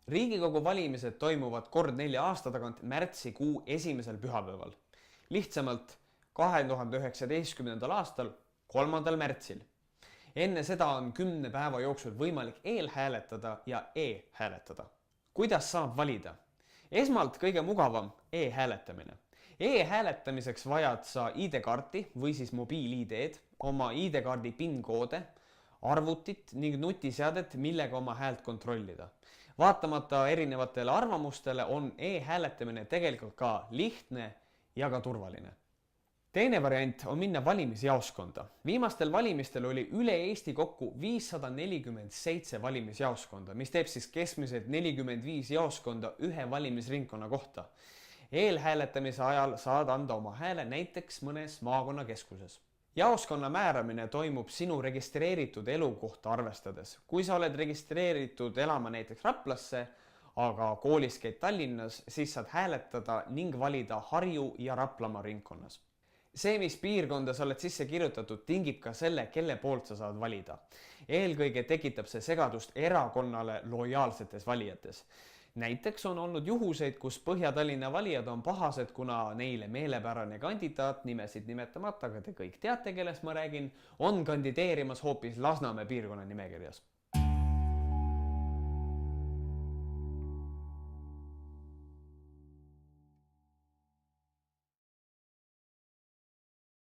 Riigikogu valimised toimuvad kord 4 aasta tagant märtsikuu esimesel pühapäeval. Lihtsamalt 2019. aastal 3. märtsil. Enne seda on 10 päeva jooksul võimalik eelhääletada ja e-hääletada. Kuidas saab valida? Esmalt kõige mugavam e-hääletamine. E-hääletamiseks vajad sa ID-kaarti või siis mobiil-ID-d, oma ID-kaardi PIN-koode, arvutit ning nutiseadet, millega oma häält kontrollida. Vaatamata erinevatele arvamustele on e-hääletamine tegelikult ka lihtne ja ka turvaline. Teine variant on minna valimisjaoskonda. Viimastel valimistel oli üle Eesti kokku 547 valimisjaoskonda, mis teeb siis keskmiselt 45 jaoskonda ühe valimisringkonna kohta. Eelhääletamise ajal saad anda oma hääle näiteks mõnes maakonnakeskuses. Jaoskonna määramine toimub sinu registreeritud elukohta arvestades. Kui sa oled registreeritud elama näiteks Raplasse, aga koolis käid Tallinnas, siis saad hääletada ning valida Harju ja Raplamaa ringkonnas. See, mis piirkonda sa oled sisse kirjutatud, tingib ka selle, kelle poolt sa saad valida. Eelkõige tekitab see segadust erakonnale lojaalsetes valijates. Näiteks on olnud juhuseid, kus Põhja-Tallinna valijad on pahased, kuna neile meelepärane kandidaat, nimesid nimetamata, aga te kõik teate, kellest ma räägin, on kandideerimas hoopis Lasnamäe piirkonna nimekirjas.